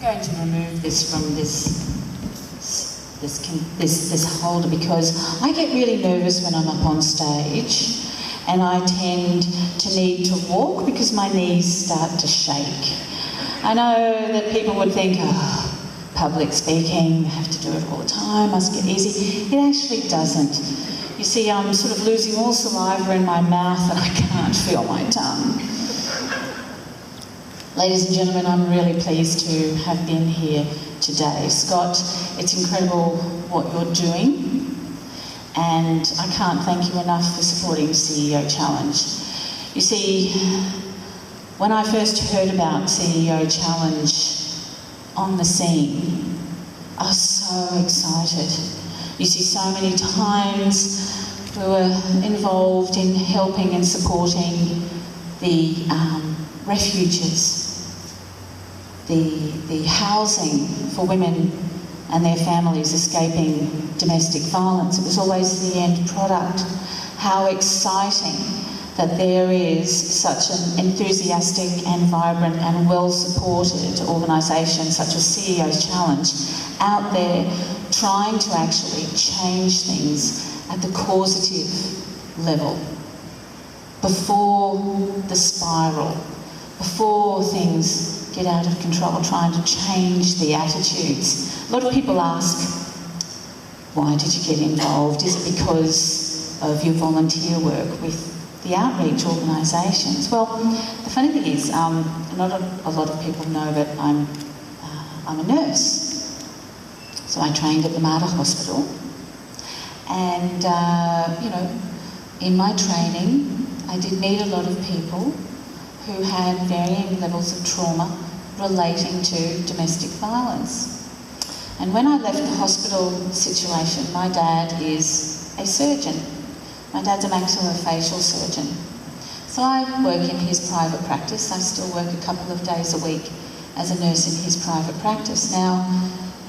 I'm going to remove this from this holder because I get really nervous when I'm up on stage, and I tend to need to walk because my knees start to shake. I know that people would think, oh, public speaking, I have to do it all the time, must get easy. It actually doesn't. You see, I'm sort of losing all saliva in my mouth and I can't feel my tongue. Ladies and gentlemen, I'm really pleased to have been here today. Scott, it's incredible what you're doing, and I can't thank you enough for supporting CEO Challenge. You see, when I first heard about CEO Challenge on the scene, I was so excited. You see, so many times we were involved in helping and supporting the refuges, the housing for women and their families escaping domestic violence. It was always the end product. How exciting that there is such an enthusiastic and vibrant and well-supported organisation such as CEO's Challenge out there trying to actually change things at the causative level before the spiral, before things get out of control, trying to change the attitudes. A lot of people ask, why did you get involved? Is it because of your volunteer work with the outreach organisations? Well, the funny thing is, not a lot of people know that I'm a nurse. So I trained at the Mater Hospital, and you know, in my training, I did meet a lot of people who had varying levels of trauma relating to domestic violence. And when I left the hospital situation, my dad is a surgeon. My dad's a maxillofacial surgeon. So I work in his private practice. I still work a couple of days a week as a nurse in his private practice. Now,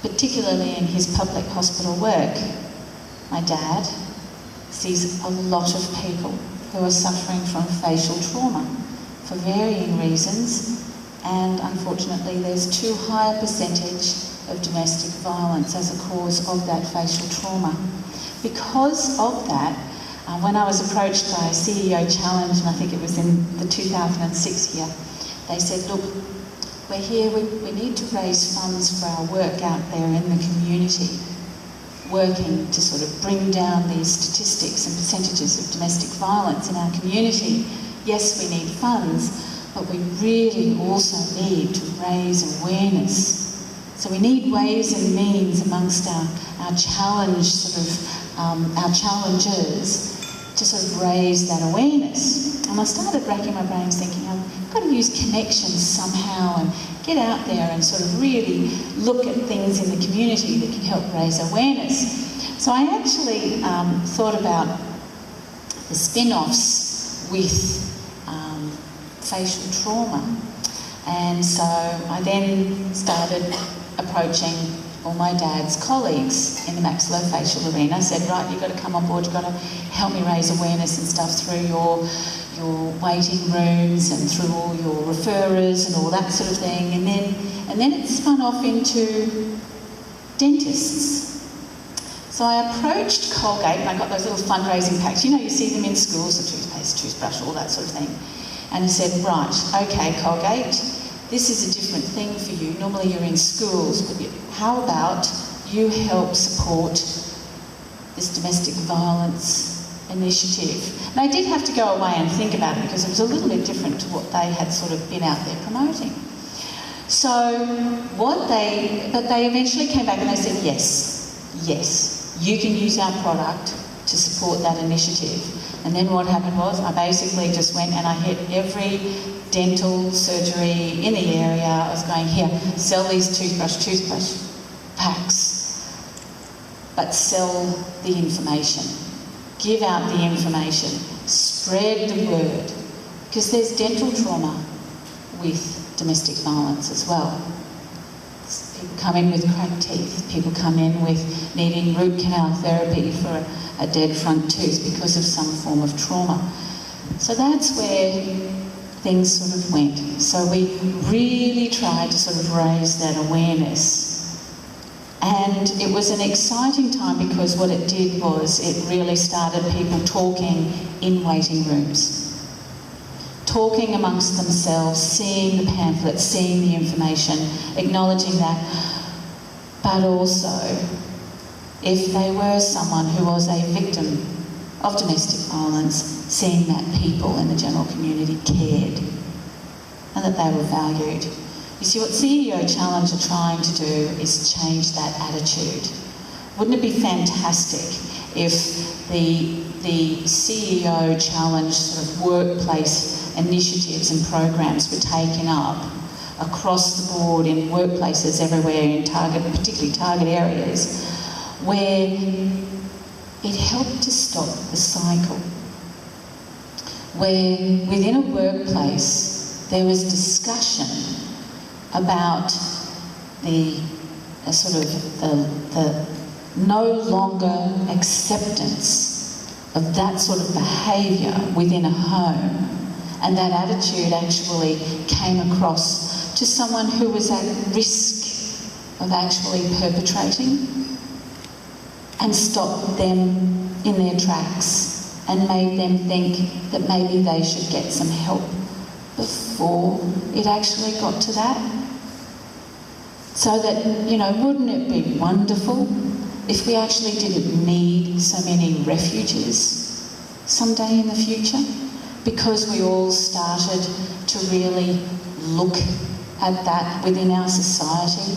particularly in his public hospital work, my dad sees a lot of people who are suffering from facial trauma for varying reasons, and unfortunately there's too high a percentage of domestic violence as a cause of that facial trauma. Because of that, when I was approached by CEO Challenge, and I think it was in the 2006 year, they said, look, we're here, we need to raise funds for our work out there in the community, working to sort of bring down these statistics and percentages of domestic violence in our community. Yes, we need funds, but we really also need to raise awareness. So we need ways and means amongst our challenge our challengers to sort of raise that awareness. And I started racking my brains thinking, I've got to use connections somehow and get out there and sort of really look at things in the community that can help raise awareness. So I actually thought about the spin-offs with facial trauma. And so I then started approaching all my dad's colleagues in the maxillofacial arena. I said, right, you've got to come on board, you've got to help me raise awareness and stuff through your waiting rooms and through all your referrers and all that sort of thing. And then it spun off into dentists. So I approached Colgate, and I got those little fundraising packs. You know, you see them in schools, the toothpaste, toothbrush, all that sort of thing. And I said, right, okay, Colgate, this is a different thing for you. Normally you're in schools, but how about you help support this domestic violence initiative? And I did have to go away and think about it because it was a little bit different to what they had sort of been out there promoting. So but they eventually came back and they said, yes, you can use our product to support that initiative. And then what happened was I basically just went and I hit every dental surgery in the area. I was going, here, sell these toothbrush packs, but sell the information. Give out the information. Spread the word. Because there's dental trauma with domestic violence as well. People come in with cracked teeth. People come in with needing root canal therapy for a dead front tooth because of some form of trauma. So that's where things sort of went. So we really tried to sort of raise that awareness. And it was an exciting time because what it did was it really started people talking in waiting rooms, talking amongst themselves, seeing the pamphlets, seeing the information, acknowledging that, but also if they were someone who was a victim of domestic violence, seeing that people in the general community cared and that they were valued. You see, what CEO Challenge are trying to do is change that attitude. Wouldn't it be fantastic if the CEO Challenge sort of workplace initiatives and programs were taken up across the board in workplaces everywhere, in particularly target areas, where it helped to stop the cycle, where within a workplace there was discussion about the no longer acceptance of that sort of behaviour within a home, and that attitude actually came across to someone who was at risk of actually perpetrating, and stopped them in their tracks and made them think that maybe they should get some help before it actually got to that. So that, you know, wouldn't it be wonderful if we actually didn't need so many refuges someday in the future? Because we all started to really look at that within our society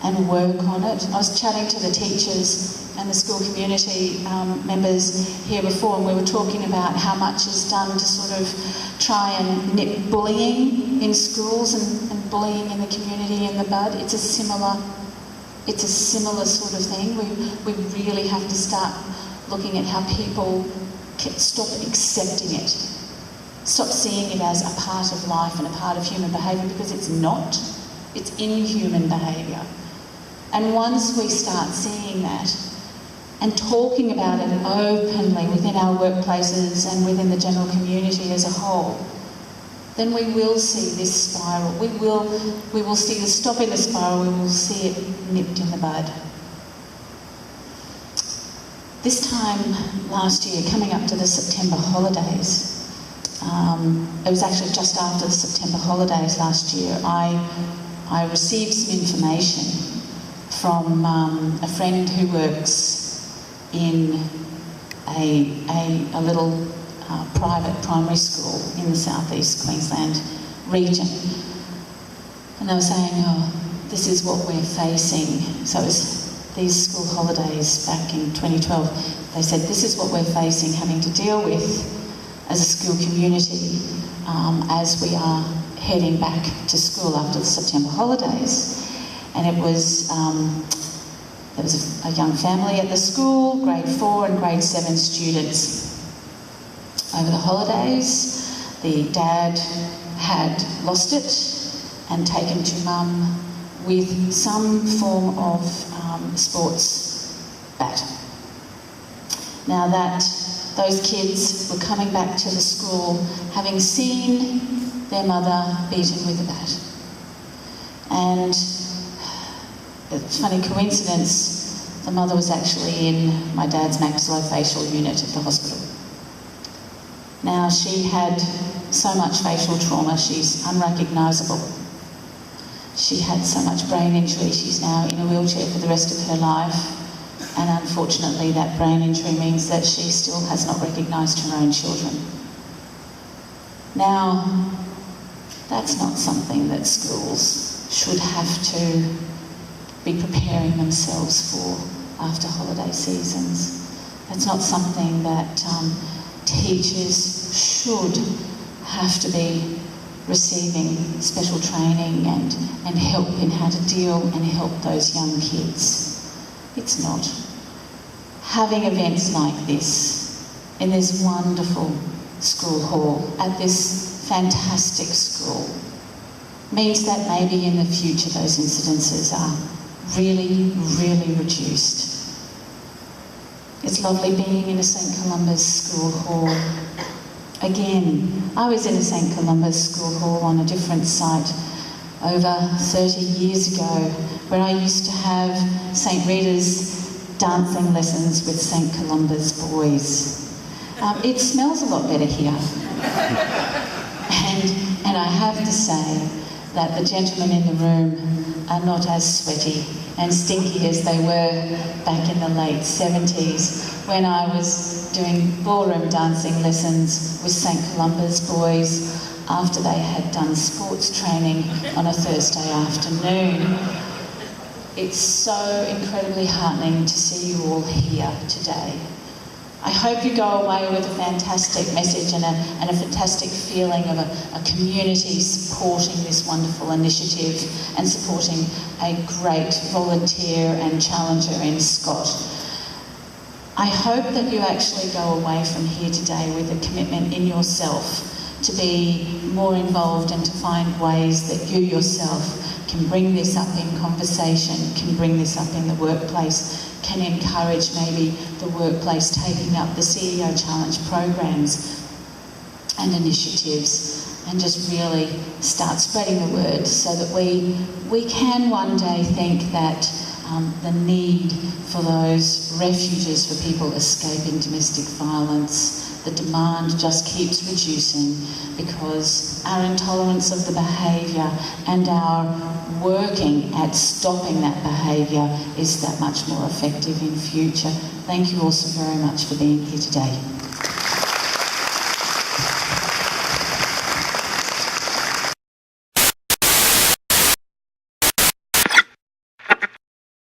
and work on it. I was chatting to the teachers and the school community members here before, and we were talking about how much is done to sort of try and nip bullying in schools and bullying in the community in the bud. It's a similar sort of thing. We really have to start looking at how people stop accepting it, stop seeing it as a part of life and a part of human behaviour, because it's not. It's inhuman behaviour. And once we start seeing that and talking about it openly within our workplaces and within the general community as a whole, then we will see this spiral. We will see the stop in the spiral. We will see it nipped in the bud. This time last year, coming up to the September holidays, it was actually just after the September holidays last year, I received some information from a friend who works in a little private primary school in the southeast Queensland region. And they were saying, oh, this is what we're facing. So it was these school holidays back in 2012. They said, this is what we're facing, having to deal with as a school community as we are heading back to school after the September holidays. And it was, there was a young family at the school, grade 4 and grade 7 students. Over the holidays, the dad had lost it and taken to mum with some form of sports bat. Now those kids were coming back to the school having seen their mother beaten with a bat. And it's a funny coincidence, the mother was actually in my dad's maxillofacial unit at the hospital. Now, she had so much facial trauma, she's unrecognisable. She had so much brain injury, she's now in a wheelchair for the rest of her life. And unfortunately, that brain injury means that she still has not recognised her own children. Now, that's not something that schools should have to be preparing themselves for after holiday seasons. That's not something that teachers should have to be receiving special training and help in how to deal and help those young kids. It's not. Having events like this in this wonderful school hall at this fantastic school means that maybe in the future those incidences are really, really reduced. It's lovely being in a St Columba's school hall, again, I was in a St Columba's school hall on a different site over 30 years ago, where I used to have St Rita's dancing lessons with St Columba's boys. It smells a lot better here. And I have to say that the gentlemen in the room are not as sweaty and stinky as they were back in the late 70s when I was doing ballroom dancing lessons with St Columba's boys after they had done sports training on a Thursday afternoon. It's so incredibly heartening to see you all here today. I hope you go away with a fantastic message and a fantastic feeling of a community supporting this wonderful initiative and supporting a great volunteer and challenger in Scott. I hope that you actually go away from here today with a commitment in yourself to be more involved and to find ways that you yourself can bring this up in conversation, can bring this up in the workplace, can encourage maybe the workplace taking up the CEO Challenge programs and initiatives, and just really start spreading the word so that we can one day think that the need for those refuges for people escaping domestic violence, the demand just keeps reducing because our intolerance of the behaviour and our working at stopping that behaviour is that much more effective in future. Thank you all so very much for being here today.